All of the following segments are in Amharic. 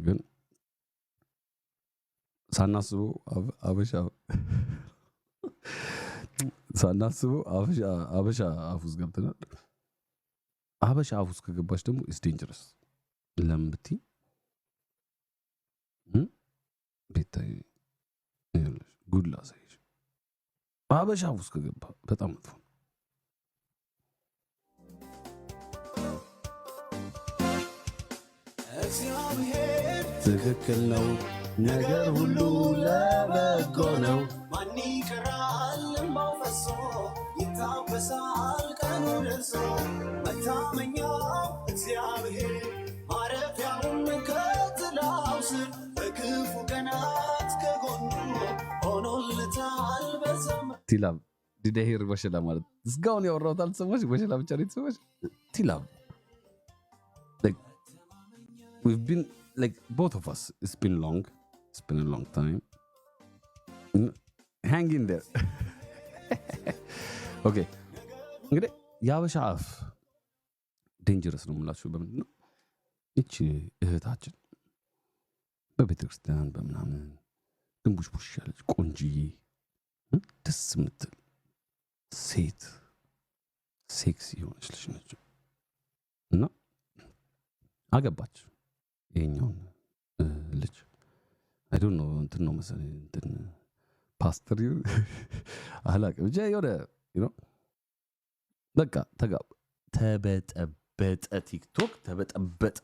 ግን ሳናስበው አበሻ አፍ ውስጥ ገብተናል። አበሻ አፍ ውስጥ ከገባች ደግሞ ኢስ ዴንጀረስ። ለምን ብትይ ቤታይ ጉድ ላሳይሽ። አበሻ አፍ ውስጥ ከገባ በጣም መጥፎ ነው። ትክክል ነው፣ ነገር ሁሉ ለበጎ ነው። ማን ይቀራል እምባው ፈሶ ይታበሳል ቀኑ ደርሶ። መታመኛው እግዚአብሔር ማረፊያውም ከጥላው ስር በክፉ ቀናት ከጎኑ ሆኖለታል በዘመን። ቲላብ ዲደሄር በሸላ ማለት እስካሁን ያወራሁት አልሰማሽ? በሸላ ብቻ ነው የተሰማሽ? ቲላብ we've been like both of us, it's been a long time. Hang in there. Okay, እንግዲህ የአበሻ አፍ ዴንጀረስ ነው የምላችሁ በምንድን ነው? ይቺ እህታችን በቤተ ክርስቲያን በምናምን ድንቡሽቡሽ ያለች ቆንጅዬ ደስ የምትል ሴት ሴክሲ የሆነች ልጅ ነች እና አገባች ይሄኛውን ልጅ አይ ዶንት ኖ እንትን ነው መሰለኝ እንትን ፓስተር ይሁን አላውቅም ብቻ የሆነ በቃ ተበጠበጠ። ቲክቶክ ተበጠበጠ።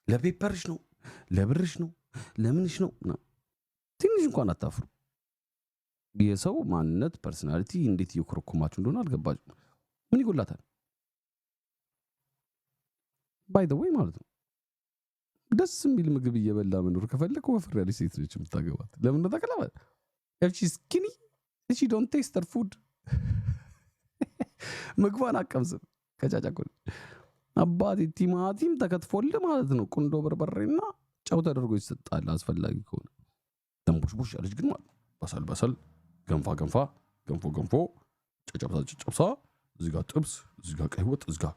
ለፔፐርሽ ነው ለብርሽ ነው ለምንሽ ነው? ትንሽ እንኳን አታፍሩ። የሰው ማንነት ፐርሰናሊቲ እንዴት እየኮረኮማችሁ እንደሆነ አልገባችሁ። ምን ይጎላታል? ባይ ዘ ዌይ ማለት ነው ደስ የሚል ምግብ እየበላ መኖር ከፈለክ ወፍር ያለች ሴት ነች የምታገባት። ለምን ነው ታውቃለህ? if she's skinny she don't taste her food ምግቧን አቀምስም ከጫጫቆል አባቴ ቲማቲም ተከትፎልህ ማለት ነው ቁንዶ በርበሬና ጨው ተደርጎ ይሰጣል አስፈላጊ ከሆነ። ተንቡሽቡሽ ያለች ግን ማለት በሰል ገንፋ ገንፎ ጨጨብሳ እዚህ ጋር ጥብስ እዚህ ጋር ቀይ ወጥ እዚህ ጋር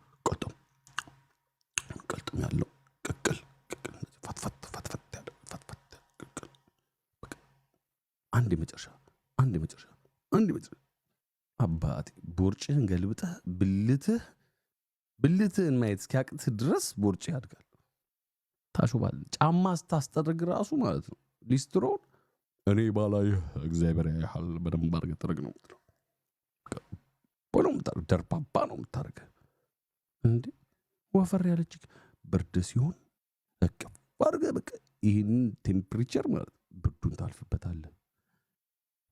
ቀልጥም ያለው ቅቅል ፈትፈት ያለው ፈትፈት ቅቅል አንድ መጨረሻ አባቴ ቦርጭህን ገልብጠህ ብልትህን ማየት እስኪያቅትህ ድረስ ቦርጭ ያድጋል። ታሾባለህ። ጫማ ስታስጠርግ ራሱ ማለት ነው ሊስትሮን እኔ ባላየህ እግዚአብሔር ያያል በደንብ አድርገህ ጥረግ ነው የምትለው። ደርባባ ነው የምታደርገህ እንዴ። ወፈር ያለች ብርድ ሲሆን እቅፍ አድርገህ በቃ ይህን ቴምፕሬቸር ማለት ብርዱን ታልፍበታለህ።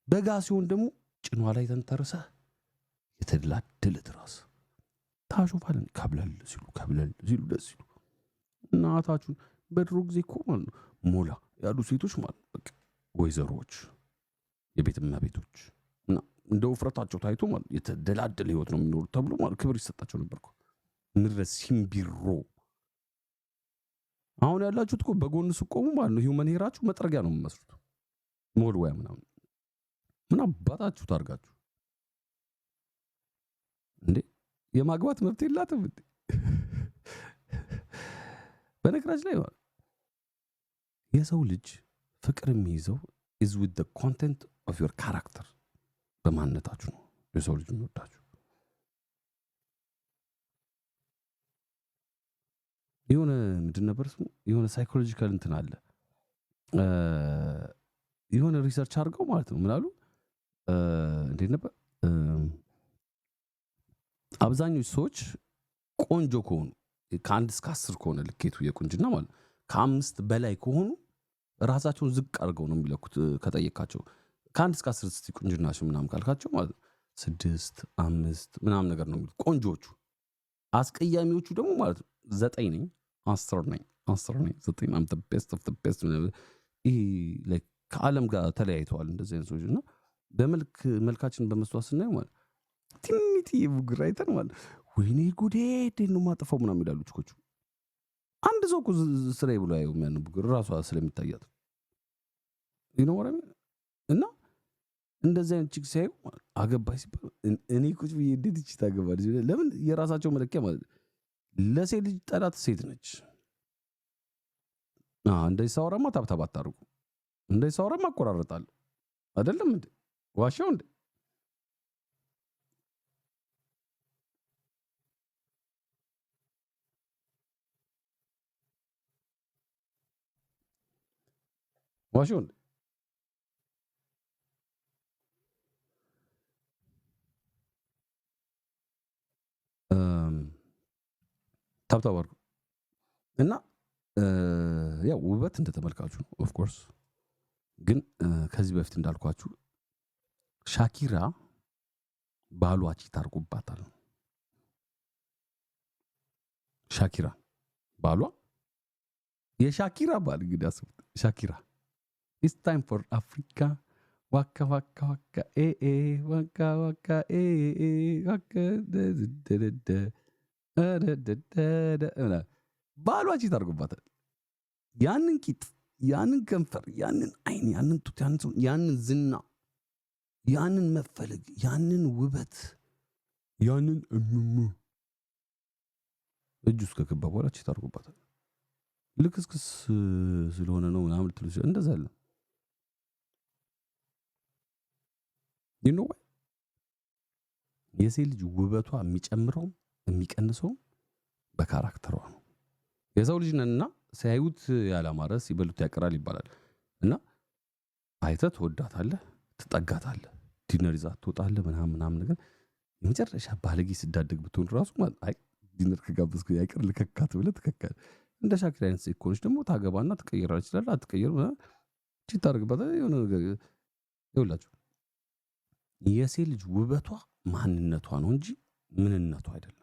በጋ ሲሆን ደግሞ ጭኗ ላይ ተንተርሰህ የተደላደለ ትራስ ታሾፋለህ። ከብለል ሲሉ ደስ ሲሉ እናታችሁን በድሮ ጊዜ እኮ ማለት ነው ሞላ ያሉ ሴቶች ማለት በቃ ወይዘሮች የቤት እመቤቶች እና እንደ ውፍረታቸው ታይቶ ማለት የተደላደለ ህይወት ነው የሚኖሩት ተብሎ ማለት ክብር ይሰጣቸው ነበር እኮ። ንድረስ ሲምቢሮ አሁን ያላችሁት እኮ በጎን ስቆሙ ማለት ነው ሂውመን ሄራችሁ መጥረጊያ ነው የምመስሉት። ሞልዋያ ምናምን ምን አባታችሁ ታርጋችሁ እንዴ? የማግባት መብት የላትም እንዴ? በነገራችን ላይ የሰው ልጅ ፍቅር የሚይዘው is with the content of your character በማንነታችሁ ነው የሰው ልጅ የሚወዳችሁ። የሆነ ምንድን ነበር ስሙ የሆነ ሳይኮሎጂካል እንትን አለ የሆነ ሪሰርች አድርገው ማለት ነው ምን አሉ እንዴት ነበር አብዛኞቹ ሰዎች ቆንጆ ከሆኑ ከ1 እስከ 10 ከሆነ ልኬቱ የቁንጅና ማለት ከ5 በላይ ከሆኑ ራሳቸውን ዝቅ አድርገው ነው የሚለኩት። ከጠየቃቸው ከ1 እስከ 10 እስቲ ቁንጅናሽ ምናምን ካልካቸው ማለት 6 5 ምናምን ነገር ነው የሚሉት ቆንጆቹ። አስቀያሚዎቹ ደግሞ ማለት 9 ነኝ 10 ነኝ 9 I'm the best of the best ይሄ like ከዓለም ጋር ተለያይተዋል እንደዚህ አይነት ሰዎች። እና መልካችን በመስተዋት ስናየው ማለት ትንሽ የቡግር አይተን ማለት ወይኔ ጉዴ እንዴት ነው ማጠፋው ምናምን ይላሉ ችኮቹ። አንድ ሰው እኮ ስራዬ ብሎ ያየው ያን ቡግር ራሷ ስለሚታያት ይኖርም እና እንደዚህ አይነት ቺክ ሲያዩ አገባይ ሲባል እኔ ቁጭ ብዬ እንዴት እቺ ታገባለች? ለምን የራሳቸው መለኪያ ማለት ለሴት ልጅ ጠላት ሴት ነች። እንደዚህ ሳወራማ ታብታብ አታርጉ። እንደዚህ ሳወራማ አቆራረጣለሁ አይደለም እንዴ? ዋሻው እንዴ? ዋሻው እንዴ? ታብታብ አድርጉ እና ያው ውበት እንደተመልካቹ ነው ኦፍ ኮርስ። ግን ከዚህ በፊት እንዳልኳችሁ ሻኪራ ባሏ ቺት አድርጎባታል። ሻኪራ ባሏ የሻኪራ ባል እንግዲህ አስቡት። ሻኪራ ኢትስ ታይም ፎር አፍሪካ ዋካ ዋካ ዋካ ዋካ ዋካ ዋካ ባሏ ቺት አድርጎባታል። ያንን ቂጥ፣ ያንን ከንፈር፣ ያንን አይን፣ ያንን ጡት፣ ያንን ዝና፣ ያንን መፈለግ፣ ያንን ውበት፣ ያንን እጁ ውስጥ ከገባ በኋላ ቺት አድርጎባታል። ልክስክስ ስለሆነ ነው ምናምን ልትሉ እንደዛ አለ ይኖ የሴት ልጅ ውበቷ የሚጨምረውም የሚቀንሰውም በካራክተሯ ነው። የሰው ልጅ ነንና ሲያዩት ያላማረ ሲበሉት ያቀራል ይባላል። እና አይተህ ትወዳታለህ፣ ትጠጋታለህ፣ ዲነር ይዛት ትወጣለህ ምናምን ነገር። የመጨረሻ ባለጌ ስዳደግ ብትሆን ራሱ አይ ዲነር ከጋበዝኩ ያቀር ልከካት ብለህ ትከካል። እንደ ሻኪራ አይነት ሴት ከሆነች ደግሞ ታገባና ትቀይራለች ይችላል። አትቀይር ቺት ታደርግበታለህ የሆነ ነገር ይውላችሁ። የሴት ልጅ ውበቷ ማንነቷ ነው እንጂ ምንነቷ አይደለም።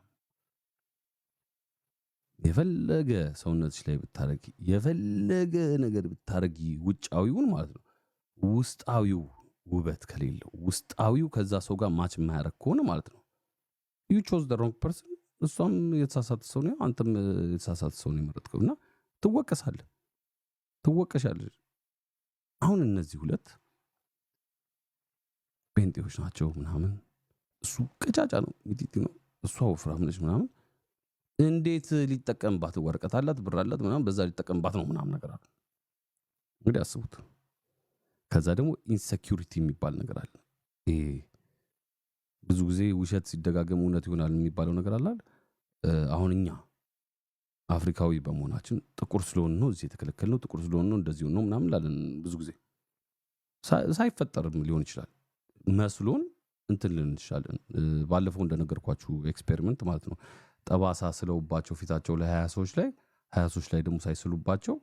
የፈለገ ሰውነትሽ ላይ ብታረጊ የፈለገ ነገር ብታረጊ ውጫዊውን ማለት ነው፣ ውስጣዊው ውበት ከሌለው ውስጣዊው ከዛ ሰው ጋር ማች የማያረግ ከሆነ ማለት ነው you chose the wrong person። እሷም የተሳሳተ ሰው ነው፣ አንተም የተሳሳተ ሰው ነው የመረጥከው እና ትወቀሻለሽ። አሁን እነዚህ ሁለት ጴንጤዎች ናቸው ምናምን። እሱ ቀጫጫ ነው ሚጢጢ ነው፣ እሷ ወፍራም ነች ምናምን። እንዴት ሊጠቀምባት ወረቀት አላት ብር አላት ምናምን በዛ ሊጠቀምባት ነው ምናምን ነገር አለ። እንግዲህ አስቡት። ከዛ ደግሞ ኢንሴኪዩሪቲ የሚባል ነገር አለ። ብዙ ጊዜ ውሸት ሲደጋገም እውነት ይሆናል የሚባለው ነገር አለ። አሁን እኛ አፍሪካዊ በመሆናችን ጥቁር ስለሆነ ነው እዚህ የተከለከል ነው፣ ጥቁር ስለሆነ ነው እንደዚህ ነው ምናምን ላለን ብዙ ጊዜ ሳይፈጠርም ሊሆን ይችላል መስሎን እንትን ልንሻለን። ባለፈው እንደነገርኳችሁ ኤክስፔሪመንት ማለት ነው ጠባሳ ስለውባቸው ፊታቸው ላይ 20 ሰዎች ላይ ደግሞ ሳይስሉባቸው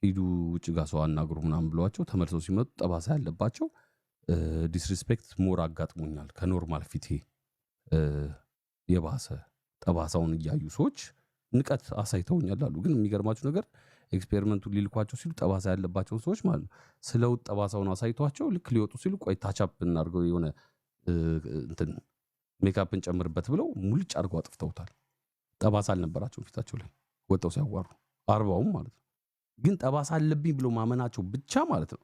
ሂዱ ውጭ ጋር ሰው አናግሩ ምናምን ብሏቸው ተመልሰው ሲመጡ ጠባሳ ያለባቸው ዲስሪስፔክት ሞር አጋጥሞኛል ከኖርማል ፊቴ የባሰ ጠባሳውን እያዩ ሰዎች ንቀት አሳይተውኛል አሉ። ግን የሚገርማችሁ ነገር ኤክስፔሪመንቱን ሊልኳቸው ሲሉ ጠባሳ ያለባቸውን ሰዎች ማለት ነው ስለውጥ ጠባሳውን አሳይቷቸው ልክ ሊወጡ ሲሉ ቆይ ታቻፕ እናድርገው የሆነ እንትን ሜካፕን ጨምርበት ብለው ሙልጭ አድርገው አጥፍተውታል። ጠባሳ አልነበራቸውም ፊታቸው ላይ ወጣው ሲያዋሩ 40ም ማለት ነው። ግን ጠባሳ አለብኝ ብሎ ማመናቸው ብቻ ማለት ነው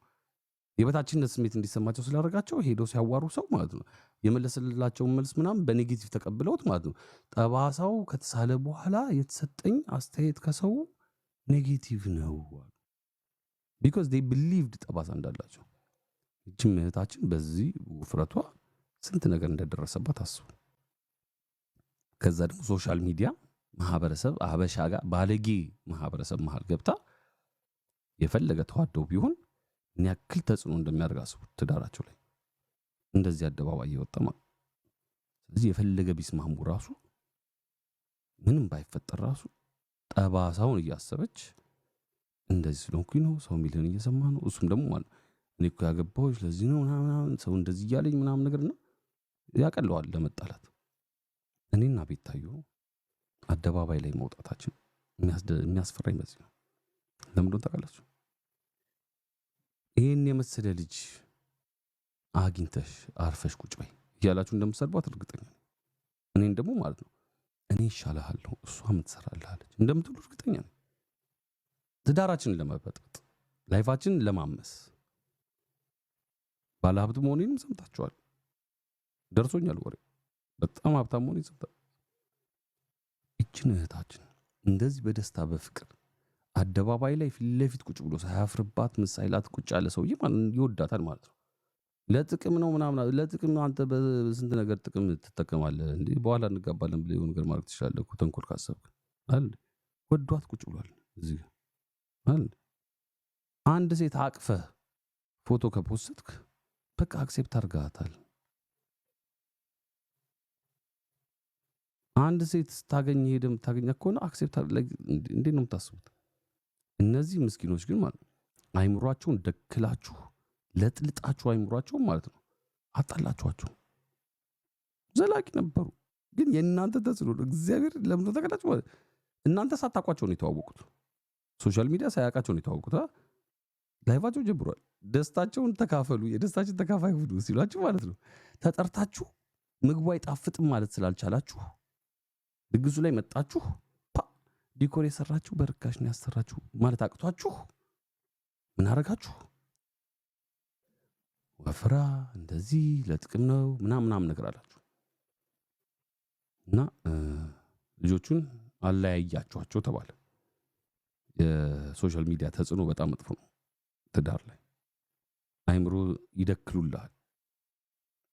የበታችነት ስሜት እንዲሰማቸው ስላደረጋቸው ሄደው ሲያዋሩ ሰው ማለት ነው የመለሰላቸውን መልስ ምናምን በኔጌቲቭ ተቀብለውት ማለት ነው። ጠባሳው ከተሳለ በኋላ የተሰጠኝ አስተያየት ከሰው ኔጌቲቭ ነው because they believed ጠባሳ እንዳላቸው። እቺም እህታችን በዚህ ውፍረቷ ስንት ነገር እንደደረሰባት አስቡ። ከዛ ደግሞ ሶሻል ሚዲያ ማህበረሰብ አበሻ ጋር ባለጌ ማህበረሰብ መሃል ገብታ የፈለገ ተዋደው ቢሆን ምን ያክል ተጽዕኖ እንደሚያደርግ አስቡ ትዳራቸው ላይ እንደዚህ አደባባይ እየወጣ ማለት። ስለዚህ የፈለገ ቢስማሙ ራሱ ምንም ባይፈጠር ራሱ ጠባሳውን እያሰበች እንደዚህ ስለሆንኩኝ ነው ሰው ሚልን እየሰማ ነው እሱም ደግሞ ማለት እኔ እኮ ያገባሁሽ ለዚህ ነው ምናምን ሰው እንደዚህ እያለኝ ምናምን ነገር ነው ያቀለዋል ለመጣላት። እኔና ቤታዮ አደባባይ ላይ መውጣታችን የሚያስፈራኝ በዚህ ነው። ለምን እንደሆነ ታውቃላችሁ? ይሄን የመሰለ ልጅ አግኝተሽ አርፈሽ ቁጭ በይ እያላችሁ እንደምትሰርቧት እርግጠኛ ነኝ። እኔን ደግሞ ማለት ነው እኔ ይሻልሃለሁ እሷ ምትሰራልሃለች እንደምትሉ እርግጠኛ ነኝ። ትዳራችንን ለመበጥበጥ ላይፋችንን ለማመስ ባለሀብት መሆኔንም ሰምታችኋል። ደርሶኛል ወሬ በጣም ሀብታም መሆኔን ሰምታ እችን እህታችን እንደዚህ በደስታ በፍቅር አደባባይ ላይ ፊት ለፊት ቁጭ ብሎ ሳያፍርባት ምሳይላት ቁጭ ያለ ሰውዬ ማለት ይወዳታል ማለት ነው። ለጥቅም ነው ምናምን ለጥቅም ነው። አንተ በስንት ነገር ጥቅም ትጠቀማለህ እንዴ? በኋላ እንጋባለን ብለህ የሆነ ነገር ማድረግ ትችላለህ እኮ ተንኮል ካሰብክ አይደል? ወዷት ቁጭ ብሏል እዚህ ጋር አይደል? አንድ ሴት አቅፈህ ፎቶ ከፖስትክ በቃ አክሴፕት አድርጋታል። አንድ ሴት ስታገኝ ሄደም ታገኛ ከሆነ አክሴፕት እንዴት ነው የምታስቡት? እነዚህ ምስኪኖች ግን ማለት አይምሯቸውን ደክላችሁ ለጥልጣችሁ አይምሯቸው ማለት ነው አጣላችኋቸው። ዘላቂ ነበሩ ግን የእናንተ ተጽዕኖ እግዚአብሔር ለምን ተከታችሁ ማለት እናንተ ሳታውቋቸው ነው የተዋወቁት። ሶሻል ሚዲያ ሳያውቃቸው ነው የተዋወቁት። ላይቫቸው ጀምሯል። ደስታቸውን ተካፈሉ፣ የደስታችን ተካፋይ ሁኑ ሲሏችሁ ማለት ነው ተጠርታችሁ ምግቡ አይጣፍጥም ማለት ስላልቻላችሁ ድግሱ ላይ መጣችሁ ዲኮር የሰራችሁ በርካሽ ነው ያሰራችሁ ማለት አቅቷችሁ ምን አረጋችሁ? ወፍራ እንደዚህ ለጥቅም ነው ምናምን ነገር አላችሁ እና ልጆቹን አለያያችኋቸው ተባለ። የሶሻል ሚዲያ ተጽዕኖ በጣም መጥፎ ነው። ትዳር ላይ አይምሮ ይደክሉልሃል።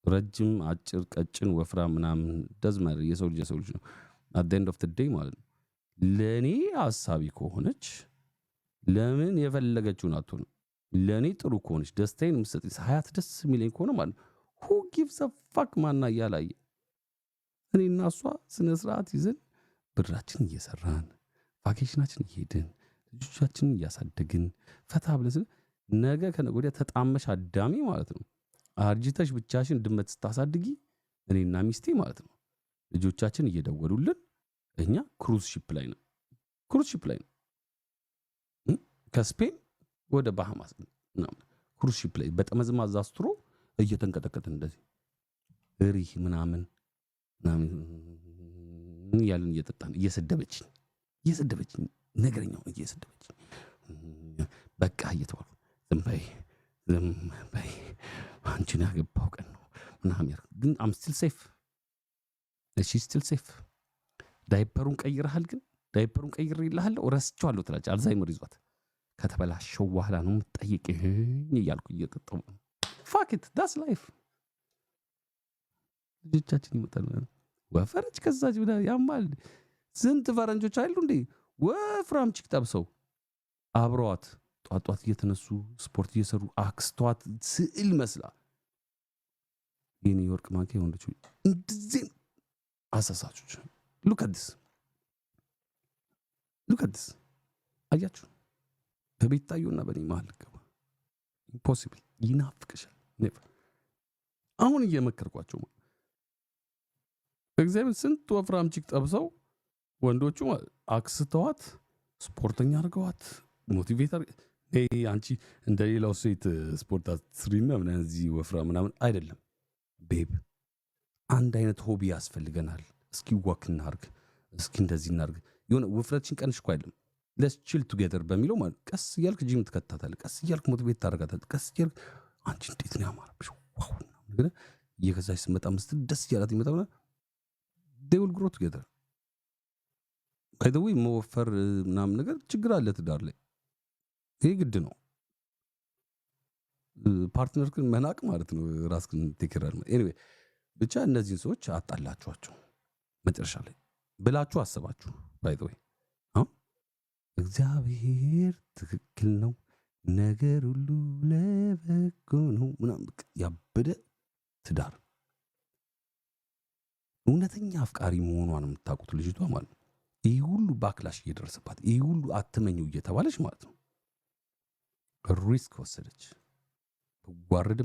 ረጅም፣ አጭር፣ ቀጭን፣ ወፍራ ምናምን ደዝመር የሰው ልጅ ነው። at the end of the day ማለት ነው። ለኔ ሐሳቢ ከሆነች ለምን የፈለገችውን አትሆንም? ለኔ ጥሩ ከሆነች ደስታዬን መስጠት ሀያት ደስ የሚለኝ ከሆነ ማለት ነው who gives a fuck ማና ያላየ እኔና እሷ ስነ ስርዓት ይዘን ብራችን እየሰራን ቫኬሽናችን እየሄድን ልጆቻችንን እያሳደግን ፈታ ብለን ነገ ከነገ ወዲያ ተጣመሽ አዳሚ ማለት ነው አርጅተሽ ብቻሽን ድመት ስታሳድጊ እኔና ሚስቴ ማለት ነው ልጆቻችን እየደወሉልን እኛ ክሩዝ ሺፕ ላይ ነው ከስፔን ወደ ባሃማስ ነው ክሩዝ ሺፕ ላይ በጠመዝማዛ አስትሮ እየተንቀጠቀጠ እንደዚህ እሪ ምናምን ያልን እየጠጣን እየሰደበችኝ ነገረኛው እየሰደበችኝ በቃ እየተባሉ ዝም በይ አንቺን ያገባው ቀን ነው ምናምን ግን I'm still safe she's still safe ዳይፐሩን ቀይረሃል ግን ዳይፐሩን ቀይሬልሃለሁ ረስቼዋለሁ ትላለች። አልዛይመር ይዟት ከተበላሸው በኋላ ነው የምትጠይቅኝ እያልኩ እየጠጣሁ fuck it that's life ልጆቻችን ይመጣሉ ወፈረች ከዛች ብላ ያማል ስንት ፈረንጆች አይሉ እንዴ ወፍራም ቺክ ጠብሰው አብረዋት ጧጧት እየተነሱ ስፖርት እየሰሩ አክስቷት ስዕል መስላ የኒውዮርክ ማንኪ ወንዶች እንደዚህ አሳሳቾች look at this አያችሁ በቤታዩና በኔ መሃል ገባ impossible ይናፍቅሻል never አሁን እየመከርኳቸው እግዚአብሔር ስንት ወፍራም ቺክ ጠብሰው ወንዶቹ አክስተዋት ስፖርተኛ አድርገዋት ሞቲቬተር አንቺ እንደሌላው ሴት ስፖርት አትስሪና ምናምን እዚህ ወፍራ ምናምን አይደለም ቤብ አንድ አይነት ሆቢ ያስፈልገናል። እስኪ ወክ እናርግ፣ እስኪ እንደዚህ እናርግ። የሆነ ውፍረትሽን ቀንሽ እኮ አይደለም let's chill together በሚለው ማለት ቀስ እያልክ ጂም ትከታታለህ፣ ቀስ እያልክ ሞቲቬት ታደርጋታለህ፣ ቀስ እያልክ አንቺ እንዴት ነው ያማረብሽ ዋው ነገር እየከዛሽ ስትመጣ ምስል ደስ እያላት ይመጣውና they will grow together by the way መወፈር ምናምን ነገር ችግር አለ ትዳር ላይ ይሄ ግድ ነው። ፓርትነር ግን መናቅ ማለት ነው ራስክን ትከራል ኤኒዌይ ብቻ እነዚህን ሰዎች አጣላችኋቸው መጨረሻ ላይ ብላችሁ አሰባችሁ by the way እግዚአብሔር ትክክል ነው ነገር ሁሉ ለበጎ ነው ምናምን ያበደ ትዳር እውነተኛ አፍቃሪ መሆኗን የምታውቁት ልጅቷ ማለት ነው ይሄ ሁሉ ባክላሽ እየደረሰባት ይሄ ሁሉ አትመኘው እየተባለች ማለት ነው ሪስክ ወሰደች ልዋረድ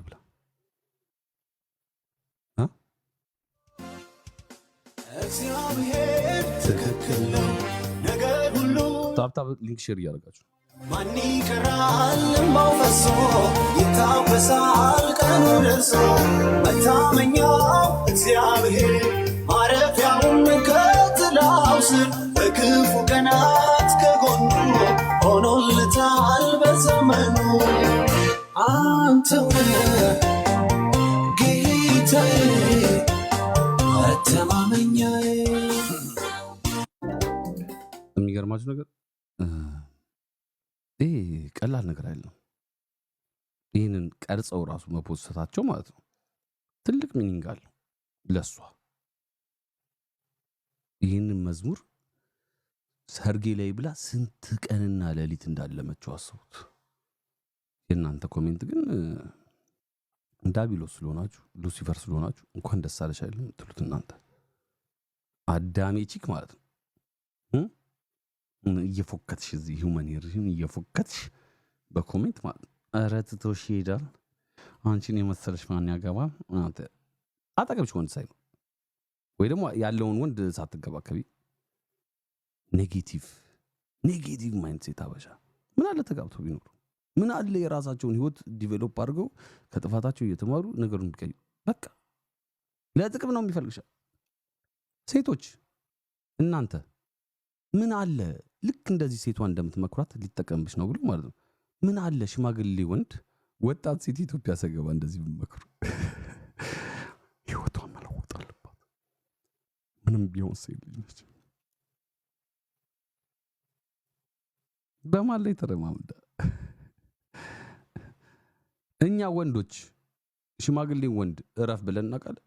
ብላ እግዚአብሔር ትክክል ነው ነገር ሁሉ ታፕታፕ ሊንክ ሼር እያደረጋችሁ ማን ይቀራል ማውፈሶ ይታወሳል ቀኑ ደርሶ መታመኛው እግዚአብሔር ማረፊያውን ከጥላው ስር በክፉ ቀናት ከጎኑ ሆኖለታል በዘመኑ አንተው ጌታዬ መተማመኛዬ። የሚገርማችሁ ነገር ይሄ ቀላል ነገር አይደለም። ይህንን ቀርጸው ራሱ መፖሰታቸው ማለት ነው ትልቅ ሚኒንግ አለው ለሷ። ይህንን መዝሙር ሰርጌ ላይ ብላ ስንት ቀንና ሌሊት እንዳለመችው አስቡት። የእናንተ ኮሜንት ግን ዳቢሎስ ስለሆናችሁ ሉሲፈር ስለሆናችሁ እንኳን ደስ አለሽ አይደለም የምትሉት እናንተ አዳሜ ቺክ ማለት ነው። እየፎከትሽ እዚህ ሂውመን ሄርሽን እየፎከትሽ በኮሜንት ማለት ነው። ኧረ ትቶሽ ይሄዳል። አንቺን የመሰለሽ ማን ያገባል? አንተ አጠገብሽ ወንድ ሳይ ነው ወይ ደግሞ ያለውን ወንድ ሳትገባከቢ ኔጌቲቭ ማይንድ ሴት አበሻ ምን አለ ተጋብተው ቢኖሩ ምን አለ የራሳቸውን ህይወት ዲቨሎፕ አድርገው ከጥፋታቸው እየተማሩ ነገሩን ቢቀዩ። በቃ ለጥቅም ነው የሚፈልግሽ። ሴቶች እናንተ ምን አለ ልክ እንደዚህ ሴቷ እንደምትመክሯት ሊጠቀምብሽ ነው ብሎ ማለት ነው። ምን አለ ሽማግሌ ወንድ ወጣት ሴት ኢትዮጵያ ሰገባ እንደዚህ ቢመክሩ ህይወቷን መለወጥ አለባት። ምንም ቢሆን ሴት ልጅ ነች። በማን ላይ ተረማምዳ እኛ ወንዶች ሽማግሌ ወንድ እረፍ ብለን እናውቃለን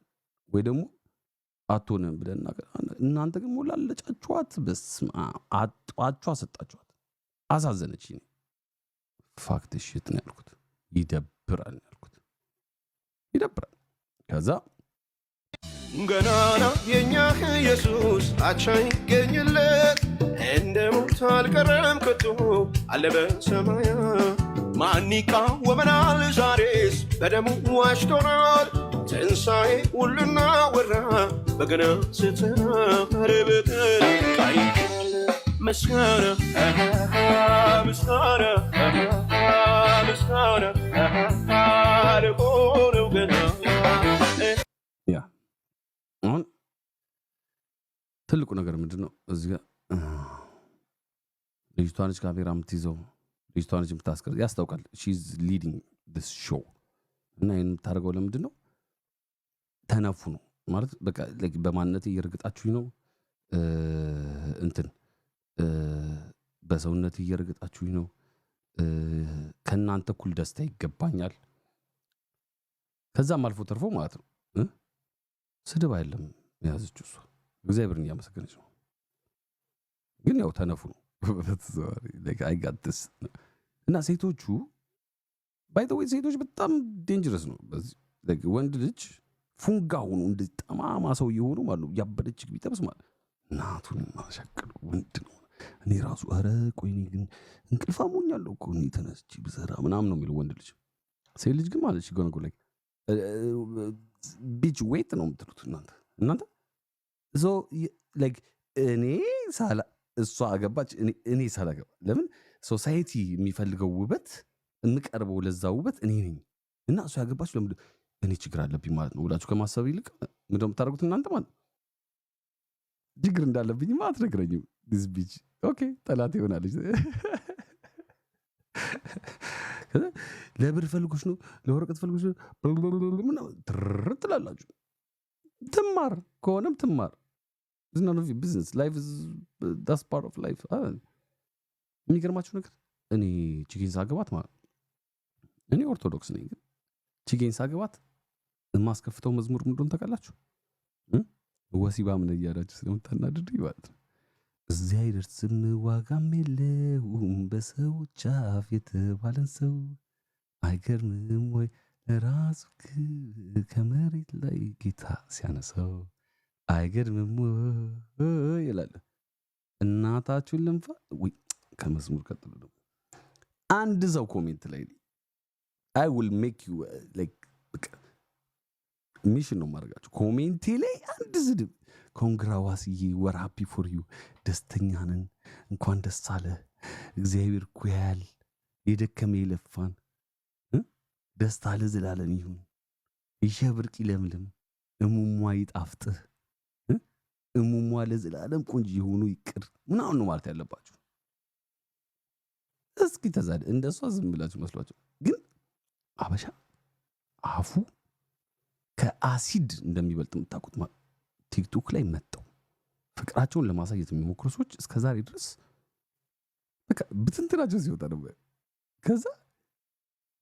ወይ ደግሞ አትሆንም ብለን እናውቃለን። እናንተ ግን ሞላለጫችኋት። በስመ አብ አጧቿ ሰጣችኋት። አሳዘነችኝ። ፋክት ሽት ነው ያልኩት። ይደብራል ያልኩት ይደብራል። ከዛ ገናና የኛ ኢየሱስ አቻ ይገኝለት እንደ ሞት አልቀረም ከቶ አለ በሰማያት። ማን ይቃወመናል? ዛሬስ በደሙ ዋጅቶናል። ትንሣኤ ሁሉና ወራ በገና ስትናር በቀን ቃይል ምስጋና ምስጋና ምስጋና ለሆነው ገና አሁን ትልቁ ነገር ምንድን ነው? እዚህ ጋር ልጅቷ ነች ካሜራ የምትይዘው፣ ልጅቷ ነች የምታስቀር ያስታውቃል። ሺዝ ሊዲንግ ዲስ ሾው እና ይህን የምታደርገው ለምንድን ነው? ተነፉ ነው ማለት በቃ በማንነት እየረግጣችሁኝ ነው። እንትን በሰውነት እየረግጣችሁኝ ነው። ከእናንተ እኩል ደስታ ይገባኛል። ከዛም አልፎ ተርፎ ማለት ነው ስድብ አይደለም የያዘችው እሷ እግዚአብሔርን እያመሰገነች ነው። ግን ያው ተነፉ ነው አይጋትስ እና ሴቶቹ ባይተወይ ሴቶች በጣም ዴንጀረስ ነው። በዚህ ወንድ ልጅ ፉንጋ ሆኑ እንደ ጠማማ ሰው እየሆኑ ማለት ነው። ያበደች ቢጠብስ ማለት እናቱን ማሸቅሉ ወንድ ነው። እኔ ራሱ ኧረ ቆይ እኔ ግን እንቅልፍ አሞኛለሁ እኮ እኔ ተነስቼ ብሰራ ምናምን ነው የሚለው ወንድ ልጅ። ሴት ልጅ ግን ማለት ጎነጎ ላይ ቢች ዌት ነው የምትሉት እናንተ ሶ ላይክ እኔ ሳላ እሷ አገባች እኔ ሳላገባ ለምን ሶሳይቲ የሚፈልገው ውበት የምቀርበው ለዛ ውበት እኔ ነኝ እና እሷ ያገባች ለምን እኔ ችግር አለብኝ ማለት ነው ብላችሁ ከማሰብ ይልቅ ምንድነው የምታደርጉት እናንተ ማለት ችግር እንዳለብኝ ማለት ነግረኝም ዲስ ቢች ኦኬ ጠላት ይሆናለች። ለብር ፈልጎሽ ነው ለወረቀት ፈልጎሽ ነው ትላላችሁ። ትማር ከሆነም ትማር is none of your business. Life is that's part of life. የሚገርማችሁ ነገር እኔ ቺጌን ሳገባት ማለት እኔ ኦርቶዶክስ ነኝ፣ ግን ቺጌን ሳገባት የማስከፍተው መዝሙር ምን እንደሆነ ታውቃላችሁ? ወሲባ ምን እያላችሁ ስለምታናድዱ ማለት ነው። እዚያ አይደርስም ዋጋም የለውም በሰዎች አፍ የተባለን ሰው አይገርምም ወይ ራሱ ከመሬት ላይ ጌታ ሲያነሳው አይገርምም ወይ ይላል። እናታችሁን ልንፋ ወይ ከመዝሙር ቀጥሎ ደግሞ አንድ ሰው ኮሜንት ላይ I will make you like ሚሽን ነው ማድረጋችሁ። ኮሜንቴ ላይ አንድ ስድብ ኮንግራዋስዬ ወር ሃፒ ፎር ዩ ደስተኛ ነን እንኳን ደስ አለ እግዚአብሔር እኮ ያያል የደከመ የለፋን ደስታ ለዘላለም ይሁን ይሸብርቅ ይለምልም እሙሟ ይጣፍጥህ እሙሟ ለዘላለም ቆንጆ ይሁኑ ይቅር ምናምን ነው ማለት ያለባችሁ። እስኪ ተዛደ እንደሷ ዝም ብላችሁ መስሏችሁ፣ ግን አበሻ አፉ ከአሲድ እንደሚበልጥ የምታውቁት ቲክቶክ ላይ መጣው ፍቅራቸውን ለማሳየት የሚሞክሩ ሰዎች እስከዛሬ ድረስ በቃ ብትንትናቸው ሲወጣ ነበር። ከዛ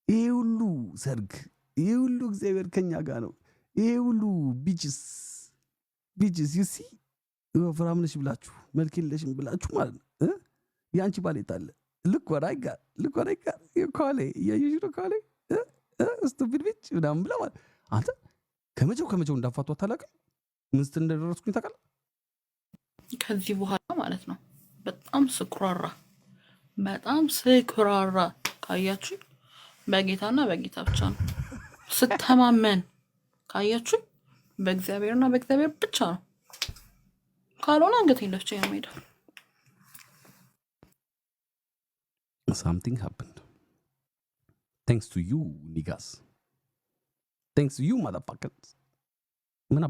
ይሄ ሁሉ ሰርግ፣ ይሄ ሁሉ እግዚአብሔር ከኛ ጋር ነው፣ ይሄ ሁሉ ቢችስ ዩሲ ወፍራም ነሽ ብላችሁ መልክ የለሽም ብላችሁ ማለት ነው የአንቺ ባሌት አለ ልክ ወራይ ጋር ካሌ እያየሽ ነው ካሌ ስቱፒድ ቢች ምናምን ብላ ማለት አንተ ከመቼው እንዳፋቷ አታውቅም። ምስት እንደደረስኩኝ ታውቃለህ። ከዚህ በኋላ ማለት ነው በጣም ስኩራራ ካያችሁ በጌታና በጌታ ብቻ ነው። ስተማመን ካያችሁ በእግዚአብሔርና በእግዚአብሔር ብቻ ነው። ካልሆነ አንገቴን ደፍቼ ነው የምሄደው። Something happened. Thanks to you, niggas. Thanks to you, motherfuckers. ምን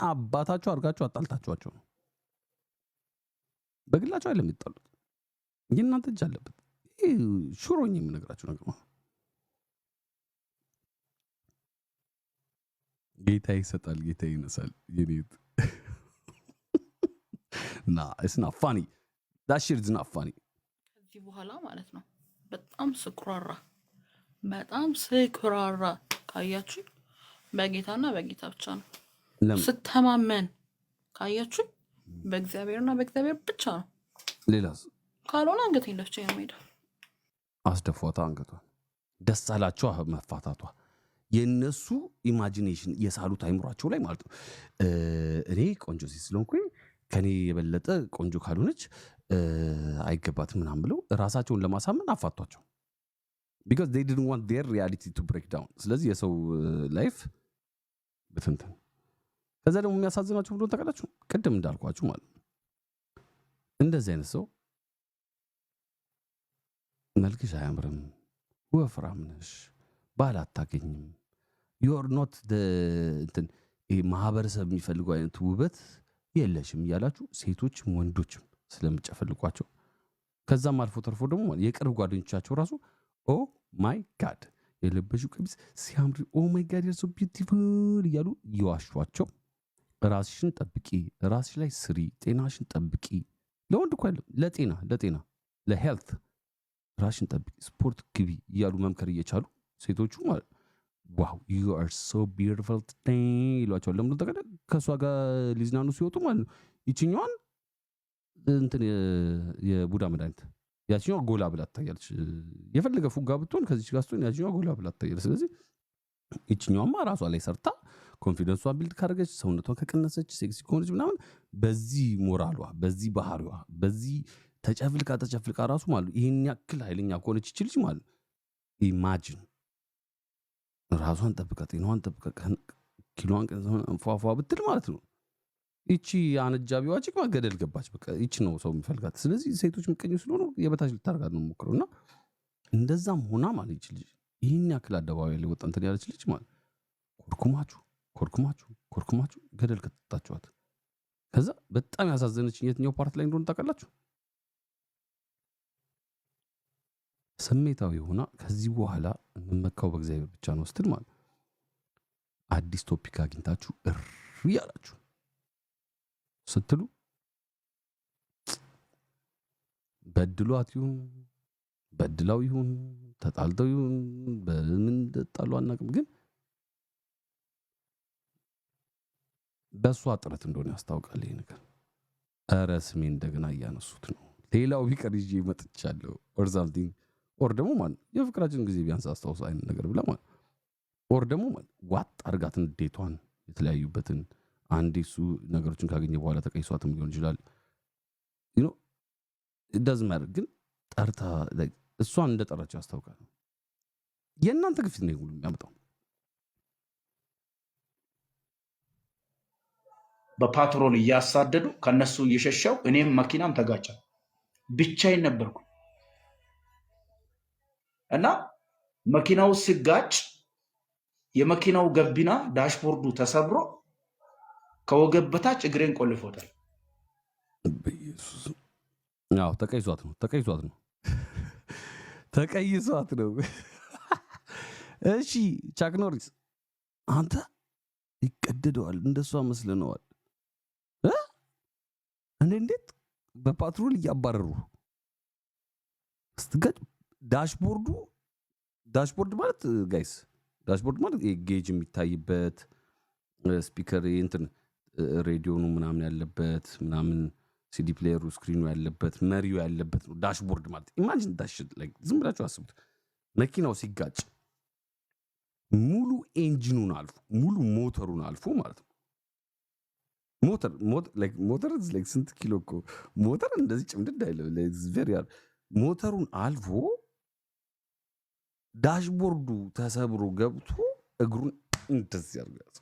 አባታችሁ አጣልታችኋቸው ነው? በግላቸው አይደለም የሚጣሉት። እናንተ እጅ አለበት። ሹሮኝ የምነግራችሁ ነገር ነው። ጌታ ይሰጣል፣ ጌታ ይነሳል። የኔት it's not funny. That shit is not funny. ከዚህ በኋላ ማለት ነው በጣም ስኩራራ ካያችሁ በጌታና በጌታ ብቻ ነው። ስተማመን ካያችሁ በእግዚአብሔርና በእግዚአብሔር ብቻ ነው። ሌላስ ካልሆነ አንገቴን ደፍቼ ነው የምሄደው። አስደፏታ አንገቷን። ደስ አላቸው መፋታቷ። የነሱ ኢማጂኔሽን የሳሉት አይምሯቸው ላይ ማለት ነው። እኔ ቆንጆ ስለሆንኩኝ ከኔ የበለጠ ቆንጆ ካልሆነች አይገባትም ምናምን ብለው ራሳቸውን ለማሳመን አፋቷቸው። because they didn't want their reality to break down። ስለዚህ የሰው ላይፍ በትንትን። ከዛ ደግሞ የሚያሳዝናችሁ ብሎ ተቀላችሁ ቅድም እንዳልኳችሁ ማለት ነው። እንደዚህ አይነት ሰው መልክሽ አያምርም፣ ወፍራም ነሽ፣ ባል አታገኝም፣ you are not the እንትን ማህበረሰብ የሚፈልገው አይነት ውበት የለሽም እያላችሁ ሴቶችም ወንዶችም ስለምጨፈልቋቸው ከዛም አልፎ ተርፎ ደግሞ የቅርብ ጓደኞቻቸው ራሱ ኦ ማይ ጋድ የለበሽው ቀሚስ ሲያምር፣ ኦ ማይ ጋድ you're so beautiful እያሉ ይዋሿቸው። ራስሽን ጠብቂ፣ ራስሽ ላይ ስሪ፣ ጤናሽን ጠብቂ። ለወንድ እኮ አይደለም ለጤና ለሄልት ራስሽን ጠብቂ፣ ስፖርት ግቢ እያሉ መምከር እየቻሉ ሴቶቹ ማለት ዋው you are so beautiful today ይሏቸዋል። ለምን ተቀደ ከሷ ጋር ሊዝናኑ ሲወጡ ማለት ነው። ይችኛዋን እንትን የቡዳ መድኃኒት ያችኛዋ ጎላ ብላ ትታያለች። የፈለገ ፉጋ ብትሆን ከዚች ጋር ስትሆን ያችኛዋ ጎላ ብላ ትታያለች። ስለዚህ ይችኛዋማ ራሷ ላይ ሰርታ ኮንፊደንሷን ቢልድ ካደረገች፣ ሰውነቷን ከቀነሰች፣ ሴክሲ ከሆነች ምናምን በዚህ ሞራሏ፣ በዚህ ባህሪዋ፣ በዚህ ተጨፍልቃ ራሱ ማለት ይሄን ያክል ኃይለኛ ከሆነች ይችልች ማለት ኢማጂን ራሷን ጠብቃ፣ ጤናዋን ጠብቃ፣ ኪሎዋን ቀንሰውን እንፏፏ ብትል ማለት ነው። ይቺ አነጃቢዋ ጭቅ ገደል ገባች። በቃ ይቺ ነው ሰው የሚፈልጋት። ስለዚህ ሴቶች ምቀኙ ስለሆኑ የበታች ልታርጋት ነው ሞክረው እና እንደዛም ሆና ማለት ይችል ይህን ያክል አደባባይ ላይ ወጣ እንትን ያለች ልጅ ማለት ኮርኩማችሁ ገደል ከተጣጣችኋት። ከዛ በጣም ያሳዘነች የትኛው ፓርት ላይ እንደሆነ ታውቃላችሁ? ስሜታዊ ሆና ከዚህ በኋላ የምመካው በእግዚአብሔር ብቻ ነው ስትል ማለት አዲስ ቶፒክ አግኝታችሁ እሪ ያላችሁ ስትሉ በድሏት ይሁን በድላው ይሁን ተጣልተው ይሁን በምን ተጣሉ አናውቅም፣ ግን በሷ ጥረት እንደሆነ ያስታውቃል ይሄ ነገር። ኧረ ስሜ እንደገና እያነሱት ነው። ሌላው ቢቀር ይዤ መጥቻለሁ ኦር ሳምቲንግ ኦር ደግሞ ማለት የፍቅራችን ጊዜ ቢያንስ አስታውስ አይነት ነገር ብላ ማለት ኦር ደግሞ ማለት ዋጥ አድርጋት እንዴቷን የተለያዩበትን አንዴ እሱ ነገሮችን ካገኘ በኋላ ተቀይሷትም ሊሆን ይችላል። doesn't matter። ግን ጠርታ እሷን እንደጠራቸው ያስታውቃል። የእናንተ ግፊት ነው ሁሉ የሚያመጣው። በፓትሮል እያሳደዱ ከነሱ እየሸሸው እኔም መኪናም ተጋጨ። ብቻዬን ነበርኩ እና መኪናው ሲጋጭ የመኪናው ገቢና ዳሽቦርዱ ተሰብሮ ከወገብ በታች እግሬን ቆልፎታል። በኢየሱስ አዎ፣ ተቀይሷት ነው። እሺ ቻክ ኖሪስ አንተ ይቀደደዋል እንደሷ መስለነዋል። እንዴት በፓትሮል እያባረሩ ስትገጭ ዳሽቦርድ ማለት ጋይስ ዳሽቦርድ ማለት ጌጅ የሚታይበት ስፒከር እንትን ሬዲዮኑ ምናምን ያለበት ምናምን ሲዲ ፕሌየሩ ስክሪኑ ያለበት መሪው ያለበት ነው ዳሽቦርድ ማለት። ኢማጂን ዳሽት ላይክ ዝም ብላችሁ አስቡት። መኪናው ሲጋጭ ሙሉ ኤንጂኑን አልፎ ሙሉ ሞተሩን አልፎ ማለት ነው። ሞተር ላይክ ስንት ኪሎ እኮ ሞተር እንደዚህ ጭምድድ አይደለም። ቬሪ ሞተሩን አልፎ ዳሽቦርዱ ተሰብሮ ገብቶ እግሩን እንደዚህ ያርጋል።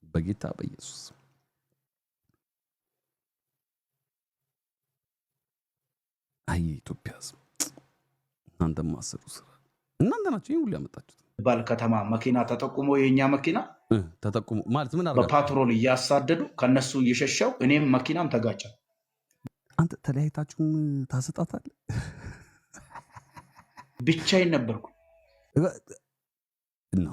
በጌታ በኢየሱስ አይ ኢትዮጵያ ሕዝብ እናንተ ማሰሩ ስራ እናንተ ናችሁ ይሄን ሁሉ ያመጣችሁት። ባል ከተማ መኪና ተጠቁሞ የኛ መኪና ተጠቁሞ ማለት ምን አርጋ በፓትሮል እያሳደዱ ከነሱ እየሸሸው እኔም መኪናም ተጋጨ። አንተ ተለያይታችሁም ታሰጣታለህ። ብቻዬን ነበርኩ። ኖ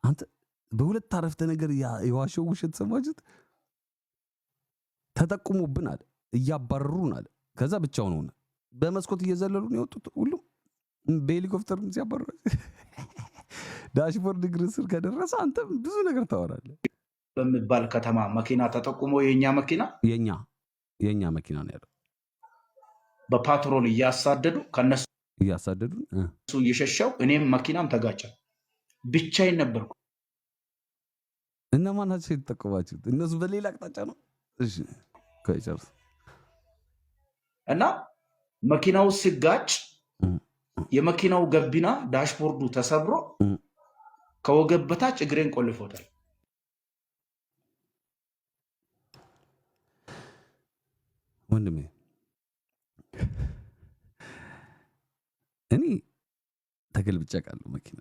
አንተ በሁለት አረፍተ ነገር የዋሸው ውሸት ሰማችሁት። ተጠቁሙብን አለ፣ እያባረሩን አለ። ከዛ ብቻውን ሆነ። በመስኮት እየዘለሉ ነው የወጡት ሁሉም በሄሊኮፕተር ሲያባረሩ። ዳሽቦርድ እግር ስር ከደረሰ አንተ ብዙ ነገር ታወራለህ። በሚባል ከተማ መኪና ተጠቁሞ የኛ መኪና የኛ መኪና ነው ያለው። በፓትሮል እያሳደዱ ከነሱ እየሸሸው እኔም መኪናም ተጋጨ። ብቻዬን ነበርኩ። እነማን ናቸው የተጠቀማችሁት? እነሱ በሌላ አቅጣጫ ነው። እሺ ከጨርስ እና መኪናው ሲጋጭ የመኪናው ገቢና ዳሽቦርዱ ተሰብሮ ከወገብ በታች እግሬን ቆልፎታል። ወንድሜ እኔ ተገልብጬ አውቃለሁ። መኪና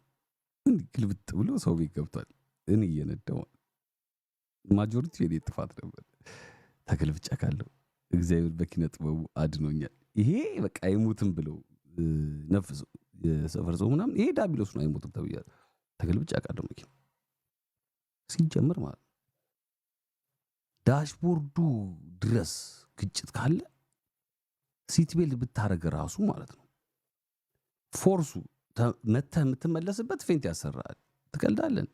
እንዲህ ግልብጥ ብሎ ሰው ቤት ገብቷል። እኔ እየነዳሁ ማጆሪቲ የኔ ጥፋት ነበር። ተገልብጬ አውቃለሁ። እግዚአብሔር በኪነ ጥበቡ አድኖኛል። ይሄ በቃ አይሞትም ብለው ነፍስ የሰፈር ሰው ምናምን ይሄ ዳቢሎስ ነው አይሞትም ተብያለሁ። ተገልብጬ አውቃለሁ። መኪና ሲጀምር ማለት ዳሽቦርዱ ድረስ ግጭት ካለ ሲት ቤልት ብታረግ ራሱ ማለት ነው ፎርሱ መተህ የምትመለስበት ፌንት ያሰራል። ትቀልዳለን።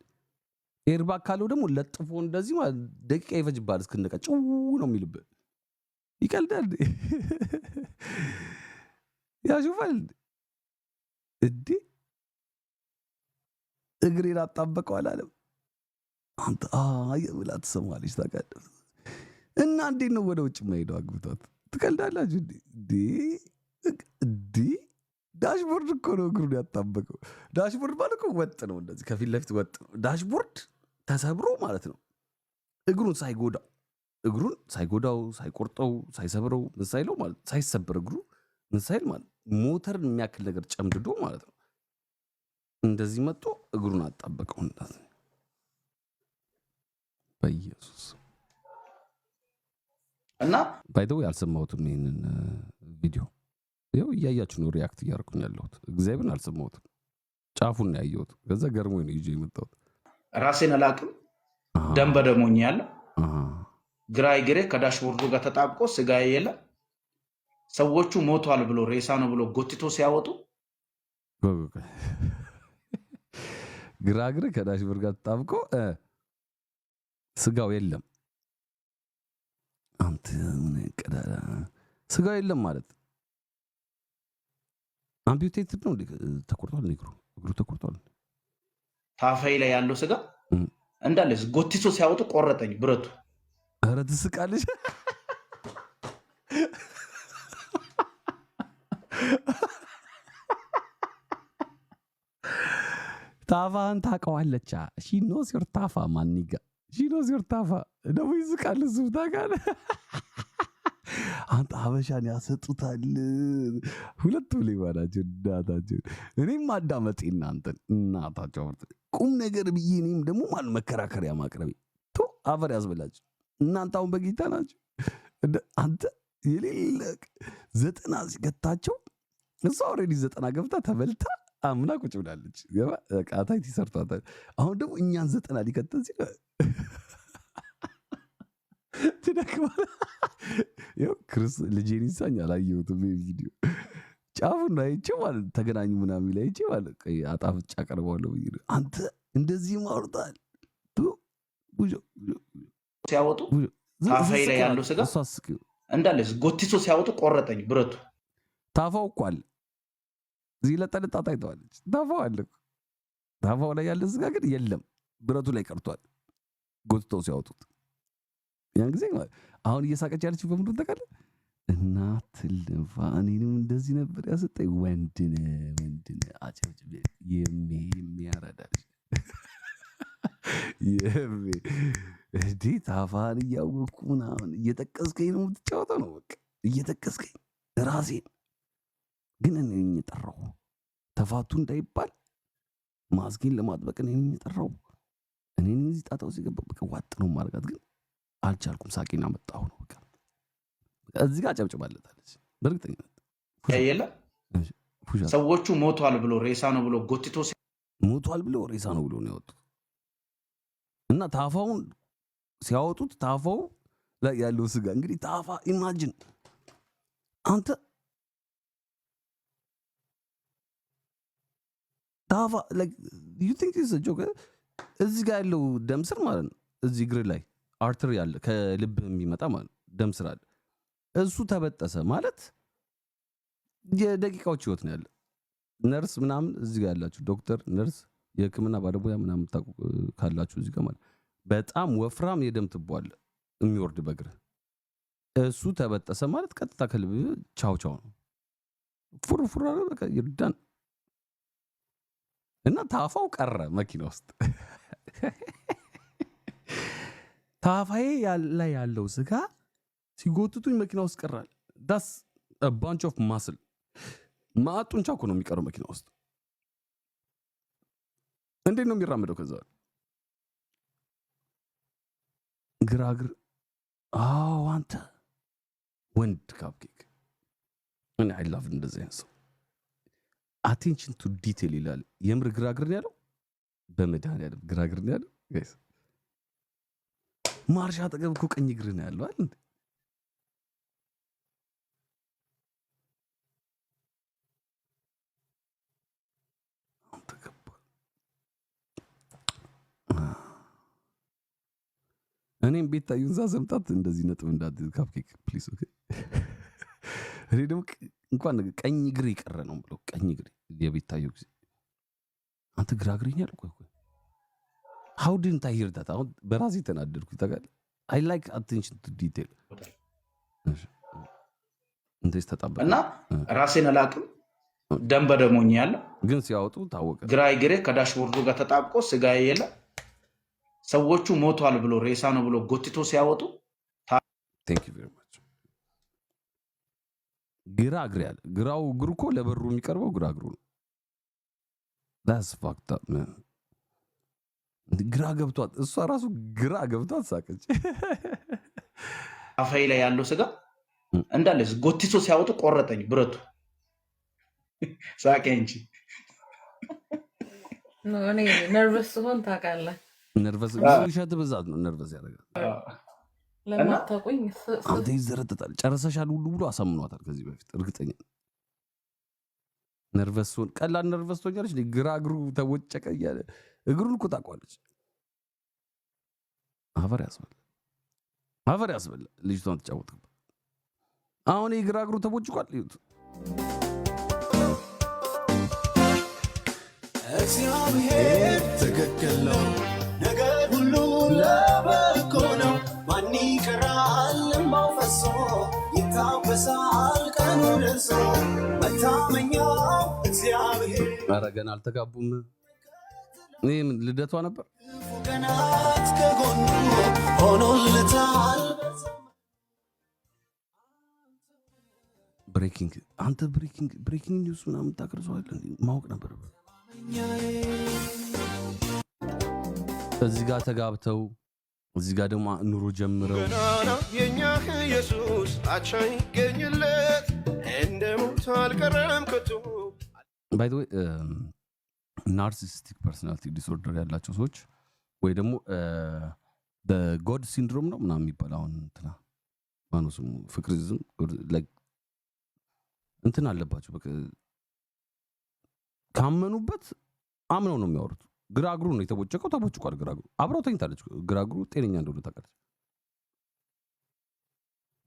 ኤርባግ ካለው ደግሞ ለጥፎ እንደዚህ ማለት ደቂቃ ይፈጅባል እስክንነቃ ጭው ነው የሚልበት። ይቀልዳል። ያሹፋል እንዴ እግሬን አጣበቀው አላለም። አንተ የብላ ትሰማለች ታውቃለህ። እና እንዴት ነው ወደ ውጭ የማይሄደው አግብቷት? ትቀልዳላችሁ እንዴ? ዳሽቦርድ እኮ ነው እግሩን ያጣበቀው። ዳሽቦርድ ማለት እኮ ወጥ ነው፣ እንደዚህ ከፊት ለፊት ወጥ ነው። ዳሽቦርድ ተሰብሮ ማለት ነው እግሩን ሳይጎዳው ሳይቆርጠው ሳይሰብረው ምን ሳይለው ማለት ሳይሰበር እግሩ ምን ሳይል ማለት ሞተርን የሚያክል ነገር ጨምድዶ ማለት ነው እንደዚህ መጥቶ እግሩን አጣበቀው። እንደዚህ በኢየሱስ እና ባይደው ያልሰማሁትም ይሄንን ቪዲዮ ይኸው እያያችሁ ነው ሪያክት እያደረኩኝ ያለሁት። እግዚአብሔርን አልሰማሁትም፣ ጫፉን ነው ያየሁት። ከዛ ገርሞኝ ነው ይዤ የመጣሁት። ራሴን አላቅም። ደም በደሞኝ ያለ ግራ እግሬ ከዳሽቦርዱ ጋር ተጣብቆ ስጋዬ የለ። ሰዎቹ ሞቷል ብሎ ሬሳ ነው ብሎ ጎትቶ ሲያወጡ ግራ እግሬ ከዳሽቦርድ ጋር ተጣብቆ ስጋው የለም። አንተ ምን ቀዳዳ ስጋው የለም ማለት አምፒውቴትድ ነው። ተቆርጧል። እግሩ ተቆርጧል። ታፋይ ላይ ያለው ስጋ እንዳለ ጎትቶ ሲያወጡ ቆረጠኝ ብረቱ። ኧረ ትስቃለች። ታፋን ታውቀዋለች። ሺኖስ ዮር ታፋ ማኒጋ ሺኖስ ዮር ታፋ ደግሞ ይስቃል። እሱ ታውቃለህ። አንተ ሀበሻን ያሰጡታል። ሁለቱም ሌባ ናቸው እናታቸው። እኔም ማዳመጤ እናንተን እናታቸው ቁም ነገር ብዬ እኔም ደግሞ ማለት መከራከሪያ ማቅረቤ ቶ አፈር ያስበላቸው። እናንተ አሁን በጌታ ናቸው። አንተ የሌለ 90 ሲገታቸው እሷ ኦልሬዲ 90 ገብታ ተበልታ አምና ቁጭ ብላለች። ገባ በቃ ታይቲ ሰርቷታል። አሁን ደግሞ እኛን 90 ሊከተል ሲል ትደክማል። ያው ልጄን ይሳኝ አላየሁትም ቪዲዮ ጫፉን አይቼ ማለት ተገናኙ ምናምን ላይ አይቼ ማለት አጣፍጫ ቀርባለሁ። አንተ እንደዚህ ማውርታል ሲያወጡ ታፋይ ላይ ያለው ስጋ እንዳለ ጎትቶ ሲያወጡ ቆረጠኝ ብረቱ። ታፋው እኮ አለ እዚህ ለጠልጣ ታይተዋለች። ታፋው አለ ታፋው ላይ ያለ ስጋ ግን የለም ብረቱ ላይ ቀርቷል ጎትተው ሲያወጡት። ያን ጊዜ አሁን እየሳቀች ያለች በምንድን ተቀለ እናት ልንፋ እኔንም እንደዚህ ነበር ያሰጠኝ። ወንድነ አጨብጭብ የሚያረዳል እንዲህ ታፋን እያወቅኩ ምናምን እየጠቀስከኝ ነው የምትጫወተው ነው በቃ እየጠቀስከኝ ራሴን ግን እኔ የጠራው ተፋቱ እንዳይባል ማስኪን ለማጥበቅ እኔ የጠራው እኔ እዚህ ጣጣው ሲገባ በቃ ዋጥ ነው ማርጋት ግን አልቻልኩም። ሳቂና መጣሁ ነው በቃ እዚህ ጋር ጨብጭባለታለች በእርግጠኝነት ያየለ ሰዎቹ ሞቷል ብሎ ሬሳ ነው ብሎ ጎትቶ ሞቷል ብሎ ሬሳ ነው ብሎ ነው ያወጡት እና ታፋውን ሲያወጡት ታፋው ላይ ያለው ስጋ እንግዲህ ታፋ ኢማጂን አንተ ታፋ like you think it's a joke እዚህ ጋር ያለው ደም ስር ማለት ነው እዚህ እግር ላይ አርተሪ ያለ ከልብ የሚመጣ ማለት ደም ስር አለ እሱ ተበጠሰ ማለት የደቂቃዎች ህይወት ነው ያለ ነርስ ምናምን እዚህ ጋር ያላችሁ ዶክተር ነርስ የህክምና ባለሙያ ምናምን ካላችሁ እዚህ ጋር ማለት በጣም ወፍራም የደም ትቦ አለ የሚወርድ በእግር እሱ ተበጠሰ ማለት ቀጥታ ከልብ ቻው ቻው ነው ፉርፉር አለ በቃ ይርዳን እና ታፋው ቀረ መኪና ውስጥ ታፋዬ ላይ ያለው ስጋ ሲጎትቱኝ መኪና ውስጥ ቀራል። ዳስ a bunch of muscle ማጡንቻ እኮ ነው የሚቀረው መኪና ውስጥ። እንዴት ነው የሚራመደው? ከዛ ግራግር አዎ አንተ ወንድ ካፕኬክ እኔ አይ ላቭ እንደዚህ አይነት ሰው attention to detail ይላል። የምር ግራግር ነው ያለው በመድኃኒዓለም ግራግር ነው ያለው ጋይስ። ማርሻ አጠገብ እኮ ቀኝ እግር ነው ያለው አይደል? እኔም ቤታዩን ሳሰምጣት እንደዚህ ነጥብ እንዳት ካፕኬክ ፕሊዝ ኦኬ። እኔ ደግሞ እንኳን ቀኝ እግር ይቀረ ነው ብሎ ቀኝ እግር የቤታዩ ጊዜ አንተ ግራ እግርኛ አልኩ እኮ how didn't I hear that? አሁን በራሴ ተናደድኩ ታውቃለህ። I like attention to detail እንደዚህ ተጣበቀ እና ራሴን አላቅም ደም በደሞኝ ያለ ግን ሲያወጡ ታወቀ። ግራ እግሬ ከዳሽቦርዱ ጋር ተጣብቆ ስጋዬ የለ ሰዎቹ ሞቷል ብሎ ሬሳ ነው ብሎ ጎትቶ ሲያወጡ thank you very much ግራ እግር ያለ ግራው እግሩ እኮ ለበሩ የሚቀርበው ግራ እግሩ ነው። that's fucked up man ግራ ገብቷት እሷ ራሱ ግራ ገብቷት ሳቀች። አፋይ ላይ ያለው ስጋ እንዳለ ጎትቶ ሲያወጡ ቆረጠኝ ብረቱ። ሳቀ እንጂ ነው እኔ ነርቨስ ሆን ታውቃለህ። ነርቨስ ውሸት ብዛት ነው ነርቨስ ያደርጋል። ለማታውቁኝ አንተ ይዘረጥጣል ጨረሰሻል ሁሉ ብሎ አሳምኗታል ከዚህ በፊት እርግጠኛ ነርቨስ ሆን ቀላል ነርቨስ ሆኛለች። ግራ እግሩ ተወጨቀ እያለ እግሩን እኮ ታውቀዋለች። አፈር ያስበላ ልጅቷን ተጫወትኩ። አሁን የግራ እግሩ ተቦጭቋል። ይሁት እግዚአብሔር ትክክል ነው፣ ነገር ሁሉ ለበጎ ነው። ማን ይቀራል እምባው ፈሶ ይታበሳል ቀኑ ደርሶ መታመኛው እግዚአብሔር። ኧረ ገና አልተጋቡም። እኔ ምን ልደቷ ነበር ቀናት ከጎኑ ሆኖለታል። ብሬኪንግ አንተ ብሬኪንግ ኒውስ ምናምን ታቀርጸዋለህ ማወቅ ነበር። እዚህ ጋር ተጋብተው እዚህ ጋር ደግሞ ኑሮ ጀምረው ገናና የኛ ኢየሱስ አቻ ይገኝለት እንደ ሞት አልቀረም ከቶ ባይ ዘ ወይ ናርሲሲስቲክ ፐርሶናሊቲ ዲስኦርደር ያላቸው ሰዎች ወይ ደግሞ በጎድ ሲንድሮም ነው ምናምን የሚባል አሁን እንትና ማነው ስሙ ፍቅሪዝም እንትን አለባቸው። በቃ ካመኑበት አምነው ነው የሚያወሩት። ግራግሩ ነው የተቦጨቀው፣ ተቦጭቋል። ግራግሩ አብረው ተኝታለች። ግራግሩ ጤነኛ እንደሆነ ታውቃለች።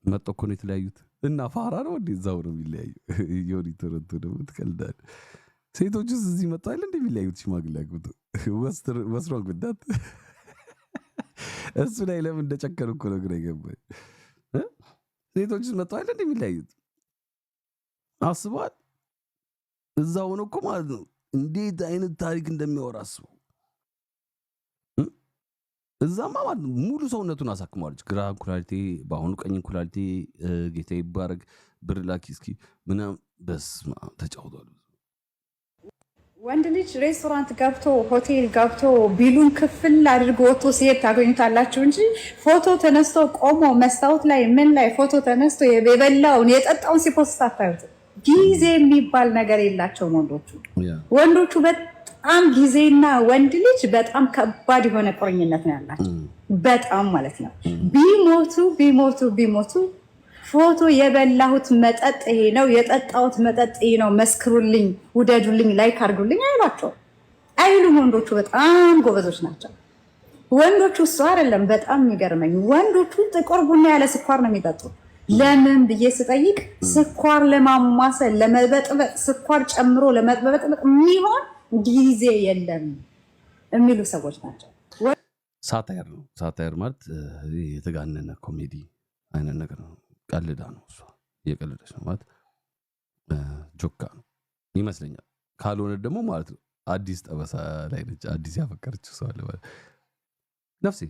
መጥቶ እኮ ነው የተለያዩት እና ፋራ ነው እንዴ እዛው ነው የሚለያዩ። የሆነ ተረቶ ደግሞ ትቀልዳል። ሴቶችስ እዚህ መጥቶ አይደል እንደ የሚለያዩት ሽማግሌ አግብቶ ወስሯል ጉዳት እሱ ላይ ለምን እንደጨከሩ እኮ ነው ግራ የገባኝ። ሴቶችስ መጥቶ አይደል እንደ የሚለያዩት አስበዋል። እዛው ነው እኮ ማለት ነው። እንዴት አይነት ታሪክ እንደሚያወራ አስቡ። እዛማ ማለት ሙሉ ሰውነቱን አሳክመዋለች። ግራ ኩላሊቴ፣ በአሁኑ ቀኝ ኩላሊቴ፣ ጌታ ይባረክ፣ ብር ላኪ እስኪ ምናምን በስመ አብ ተጫውቷል። ወንድ ልጅ ሬስቶራንት ገብቶ ሆቴል ገብቶ ቢሉን ክፍል አድርጎ ወጥቶ ሲሄድ ታገኙታላችሁ እንጂ ፎቶ ተነስቶ ቆሞ መስታወት ላይ ምን ላይ ፎቶ ተነስቶ የበላውን የጠጣውን ሲፖስት አታዩት። ጊዜ የሚባል ነገር የላቸውም ወንዶቹ በጣም ጊዜና ወንድ ልጅ በጣም ከባድ የሆነ ቁርኝነት ነው ያላቸው። በጣም ማለት ነው። ቢሞቱ ፎቶ የበላሁት መጠጥ ይሄ ነው፣ የጠጣሁት መጠጥ ይሄ ነው፣ መስክሩልኝ፣ ውደዱልኝ፣ ላይክ አድርጉልኝ አይሏቸውም። አይሉም። ወንዶቹ በጣም ጎበዞች ናቸው። ወንዶቹ እሱ አይደለም በጣም የሚገርመኝ ወንዶቹ ጥቁር ቡና ያለ ስኳር ነው የሚጠጡ። ለምን ብዬ ስጠይቅ ስኳር ለማማሰል ለመበጥበጥ፣ ስኳር ጨምሮ ለመበጥበጥ የሚሆን ጊዜ የለም የሚሉ ሰዎች ናቸው። ሳታየር ነው። ሳታየር ማለት የተጋነነ ኮሜዲ አይነት ነገር ነው። ቀልዳ ነው። እሷ እየቀለደች ነው ማለት ጆካ ነው ይመስለኛል። ካልሆነ ደግሞ ማለት ነው አዲስ ጠበሳ ላይ ነች። አዲስ ያፈቀረችው ሰው አለ ማለት ነፍሴ።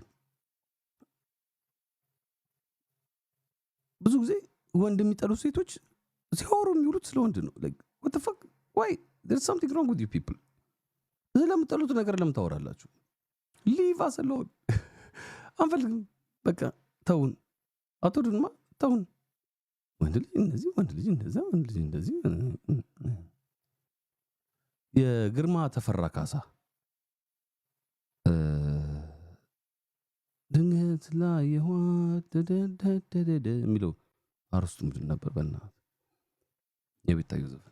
ብዙ ጊዜ ወንድ የሚጠሉ ሴቶች ሲያወሩ የሚውሉት ስለ ወንድ ነው። what the fuck why there's something wrong with you people። ስለምጠሉት ነገር ለምን ታወራላችሁ? ሊቭ አስ አሎን። አንፈልግም በቃ ተውን። አትወዱንማ ተውን። ወንድ ልጅ እንደዚህ፣ ወንድ ልጅ እንደዛ፣ ወንድ ልጅ እንደዚህ። የግርማ ተፈራ ካሳ ድንገት ላይ የዋት የሚለው አርስቱ ምንድን ነበር? በእናትህ የቤታዩ ዘፈን